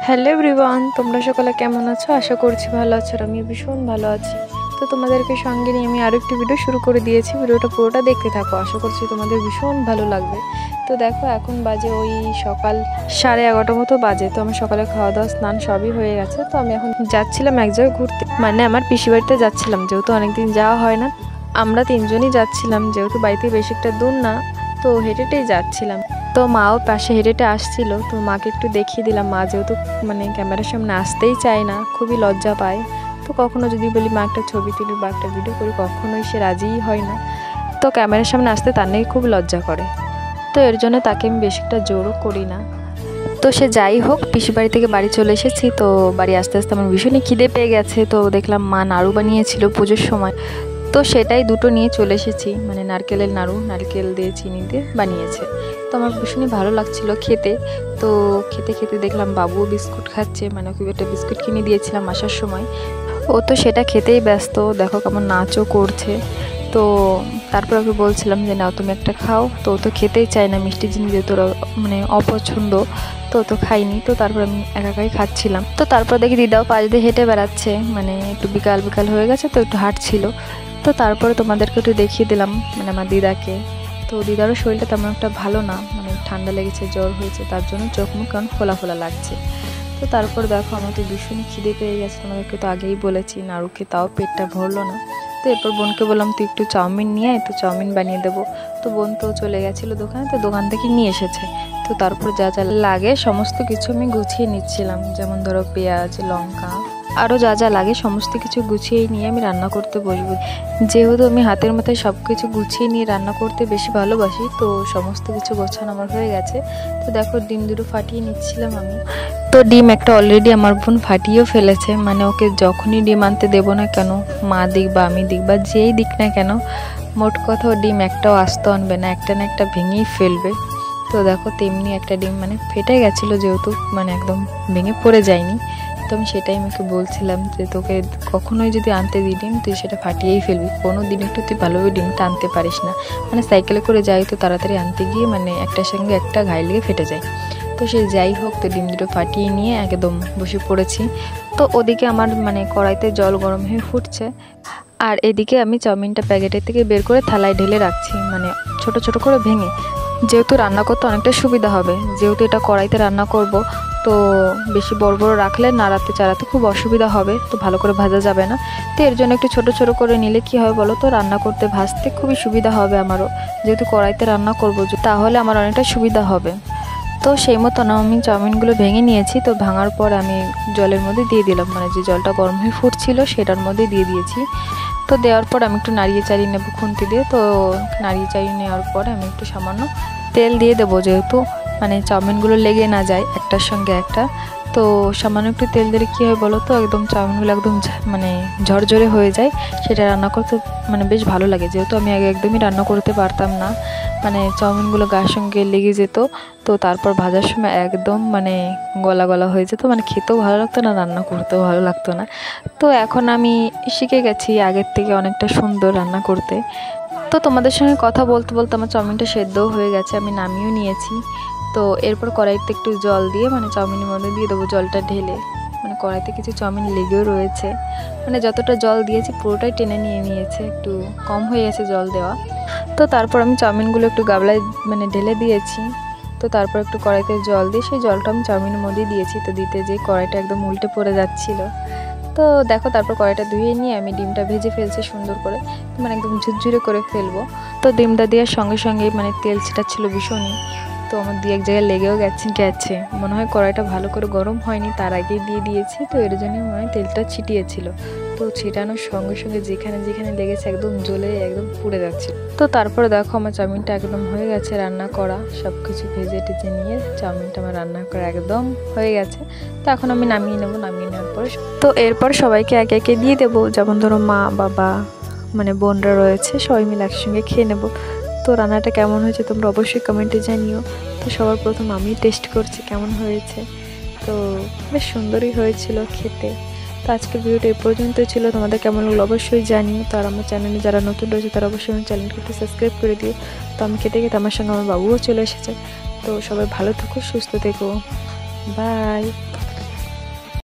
Hello everyone, তোমরা সকলে কেমন আছো? আশা করছি ভালো আছো। আমি ভীষণ ভালো আছি। তো তোমাদেরকে সঙ্গে নিয়ে আমি আরও একটি ভিডিও শুরু করে দিয়েছি। ভিডিওটা পুরোটা দেখতে থাকো, আশা করছি তোমাদের ভীষণ ভালো লাগবে। তো দেখো, এখন বাজে ওই সকাল 11:30 মতো বাজে। তো আমার সকালে খাওয়া দাওয়া স্নান সবই হয়ে গেছে। তো আমি এখন যাচ্ছিলাম এক জায়গায় ঘুরতে, মানে আমার পিসি বাড়িতে যাচ্ছিলাম, যেহেতু অনেকদিন যাওয়া হয় না। আমরা তিনজনই যাচ্ছিলাম, যেহেতু বাড়িতে বেশি একটা দূর না, তো হেঁটেই যাচ্ছিলাম। তো মাও পাশে হেঁটে আসছিল, তো মাকে একটু দেখিয়ে দিলাম। মা যেহেতু মানে ক্যামেরার সামনে আসতেই চায় না, খুবই লজ্জা পায়। তো কখনো যদি বলি মা একটা ছবি তুলি বা একটা ভিডিও করি, কখনোই সে রাজিই হয় না। তো ক্যামেরার সামনে আসতে তার নাকি খুব লজ্জা করে। তো এর জন্য তাকে আমি বেশি একটা জোরও করি না। তো সে যাই হোক, পিসি বাড়ি থেকে বাড়ি চলে এসেছি। তো বাড়ি আস্তে আস্তে আমার ভীষণই খিদে পেয়ে গেছে। তো দেখলাম মা নাড়ু বানিয়েছিল পুজোর সময়, তো সেটাই দুটো নিয়ে চলে এসেছি। মানে নারকেলের নাড়ু, নারকেল দিয়ে চিনি দিয়ে বানিয়েছে। তো আমার ভীষণই ভালো লাগছিল খেতে। তো খেতে খেতে দেখলাম বাবুও বিস্কুট খাচ্ছে, মানে ওকে একটা বিস্কুট কিনে দিয়েছিলাম আসার সময়। ও তো সেটা খেতেই ব্যস্ত, দেখো কেমন নাচও করছে। তো তারপর ওকে বলছিলাম যে নাও তুমি একটা খাও। তো ও তো খেতেই চায় না, মিষ্টি জিনিস যেহেতু মানে অপছন্দ, তো তো খাইনি। তো তারপর আমি একাই খাচ্ছিলাম। তো তারপর দেখি দিদাও পাশ দিয়ে হেঁটে বেড়াচ্ছে, মানে একটু বিকাল বিকাল হয়ে গেছে, তো একটু হাঁটছিল। তো তারপরে তোমাদেরকে একটু দেখিয়ে দিলাম মানে আমার দিদাকে। তো দিদারও শরীরটা তেমন একটা ভালো না, মানে ঠান্ডা লেগেছে, জ্বর হয়েছে, তার জন্য চোখ মুখ কেমন ফোলা ফোলা লাগছে। তো তারপর দেখো, আমার তো ভীষণই খিদে পেয়ে গেছে, তোমাদেরকে তো আগেই বলেছি। নাড়ুকে তাও পেটটা ভরলো না। তো এরপর বোনকে বললাম তুই একটু চাউমিন নিয়ে আয়, তো চাউমিন বানিয়ে দেবো। তো বোন তো চলে গেছিলো দোকানে, তো দোকান থেকে নিয়ে এসেছে। তো তারপর যা যা লাগে সমস্ত কিছু আমি গুছিয়ে নিচ্ছিলাম, যেমন ধরো পেঁয়াজ, লঙ্কা, আরও যা যা লাগে সমস্ত কিছু গুছিয়ে নিয়ে আমি রান্না করতে বসবো। যেহেতু আমি হাতের মাথায় সব কিছু গুছিয়ে নিয়ে রান্না করতে বেশি ভালোবাসি, তো সমস্ত কিছু গোছানো আমার হয়ে গেছে। তো দেখো, ডিম দুটো ফাটিয়ে নিচ্ছিলাম আমি। তো ডিম একটা অলরেডি আমার বোন ফাটিয়েও ফেলেছে, মানে ওকে যখনই ডিম আনতে দেবো না কেন, মা দিক বা আমি দিক বা যেই দিক না কেন, মোট কথা ও ডিম একটাও আস্ত আনবে না, একটা না একটা ভেঙেই ফেলবে। তো দেখো, তেমনি একটা ডিম মানে ফেটে গেছিলো, যেহেতু মানে একদম ভেঙে পড়ে যায়নি। তো আমি সেটাই আমাকে বলছিলাম যে তোকে কখনোই যদি আনতে দিই ডিম, তুই সেটা ফাটিয়েই ফেলবি, কোনো দিন একটু তুই ভালোভাবে ডিমটা আনতে পারিস না। মানে সাইকেলে করে যাই তো তাড়াতাড়ি আনতে গিয়ে মানে একটার সঙ্গে একটা ঘাই লেগে ফেটে যায়। তো সে যাই হোক, তো ডিম দুটো ফাটিয়ে নিয়ে একদম বসে পড়েছি। তো ওদিকে আমার মানে কড়াইতে জল গরম হয়ে ফুটছে, আর এদিকে আমি চাউমিনটা প্যাকেটের থেকে বের করে থালায় ঢেলে রাখছি, মানে ছোট ছোট করে ভেঙে। যেহেতু রান্না করতে অনেকটা সুবিধা হবে, যেহেতু এটা কড়াইতে রান্না করব, তো বেশি বড় বড় রাখলে নাড়াতে চাড়াতে খুব অসুবিধা হবে, তো ভালো করে ভাজা যাবে না। তো এর জন্য একটু ছোট ছোট করে নিলে কি হবে বলো তো, রান্না করতে ভাজতে খুবই সুবিধা হবে আমারও। যেহেতু কড়াইতে রান্না করব, তাহলে আমার অনেকটা সুবিধা হবে। তো সেই মতন আমি চাউমিনগুলো ভেঙে নিয়েছি। তো ভাঙার পর আমি জলের মধ্যে দিয়ে দিলাম, মানে যে জলটা গরম হয়ে ফুটছিল সেটার মধ্যে দিয়ে দিয়েছি। তো দেওয়ার পর আমি একটু নাড়িয়ে চাড়িয়ে নেবো খুন্তি দিয়ে। তো নাড়িয়ে চাড়িয়ে নেওয়ার পরে আমি একটু সামান্য তেল দিয়ে দেবো, যেহেতু মানে চাউমিনগুলো লেগে না যায় একটার সঙ্গে একটা। তো সামান্য একটু তেল দিলে কী হয় বলো তো, একদম চাউমিনগুলো একদম মানে ঝরঝরে হয়ে যায়। সেটা রান্না করতে মানে বেশ ভালো লাগে, যেহেতু আমি আগে একদমই রান্না করতে পারতাম না, মানে চাউমিনগুলো গায়ের সঙ্গে লেগে যেত। তো তারপর ভাজার সময় একদম মানে গলা গলা হয়ে যেত, মানে খেতেও ভালো লাগতো না, রান্না করতেও ভালো লাগতো না। তো এখন আমি শিখে গেছি আগের থেকে অনেকটা সুন্দর রান্না করতে। তো তোমাদের সঙ্গে কথা বলতে বলতে আমার চাউমিনটা সেদ্ধও হয়ে গেছে, আমি নামিয়েও নিয়েছি। তো এরপর কড়াইতে একটু জল দিয়ে মানে চাউমিনের মধ্যে দিয়ে দেবো জলটা ঢেলে। মানে কড়াইতে কিছু চাউমিন লেগেও রয়েছে, মানে যতটা জল দিয়েছি পুরোটাই টেনে নিয়ে নিয়েছে, একটু কম হয়ে গেছে জল দেওয়া। তো তারপর আমি চাউমিনগুলো একটু গামলায় মানে ঢেলে দিয়েছি। তো তারপর একটু কড়াইতে জল দিয়ে সেই জলটা আমি চাউমিনের মধ্যেই দিয়েছি। তো দিতে যেয়ে কড়াইটা একদম উল্টে পড়ে যাচ্ছিলো। তো দেখো, তারপর কড়াইটা ধুয়ে নিয়ে আমি ডিমটা ভেজে ফেলছি সুন্দর করে, মানে একদম ঝুরঝুরে করে ফেলবো। তো ডিমটা দেওয়ার সঙ্গে সঙ্গে মানে তেল ছিটাচ্ছিল ভীষণই। তো আমার এক জায়গায় লেগেও গেছে, মনে হয় কড়াইটা ভালো করে গরম হয়নি, তার আগেই দিয়ে দিয়েছি। তো এর জন্যই মনে হয় তেলটা ছিটিয়েছিল। তো ছিটানোর সঙ্গে সঙ্গে যেখানে যেখানে লেগেছে একদম জ্বলে একদম পুড়ে যাচ্ছে। তো তারপরে দেখো, আমার চাউমিনটা একদম হয়ে গেছে রান্না করা, সব কিছু ভেজে টেজে নিয়ে চাউমিনটা আমার রান্না করা একদম হয়ে গেছে। তো এখন আমি নামিয়ে নেবো। নামিয়ে নেওয়ার পরে তো এরপর সবাইকে একে একে দিয়ে দেবো, যেমন ধরো মা, বাবা, মানে বোনরা রয়েছে, সবাই মিলে একসঙ্গে খেয়ে নেবো। তো রান্নাটা কেমন হয়েছে তোমরা অবশ্যই কমেন্টে জানিও। তো সবার প্রথম আমি টেস্ট করছি কেমন হয়েছে। তো বেশ সুন্দরই হয়েছিল খেতে। তো আজকের ভিডিওটা এই পর্যন্তই ছিল, তোমাদের কেমন লাগলো অবশ্যই জানিও। তো আর আমার চ্যানেলে যারা নতুন রয়েছে তারা অবশ্যই আমার চ্যানেলকে একটু সাবস্ক্রাইব করে দিও। তো আমি খেতে খেতে আমার সঙ্গে আমার বাবুও চলে এসেছে। তো সবাই ভালো থেকো, সুস্থ থেকো, বাই।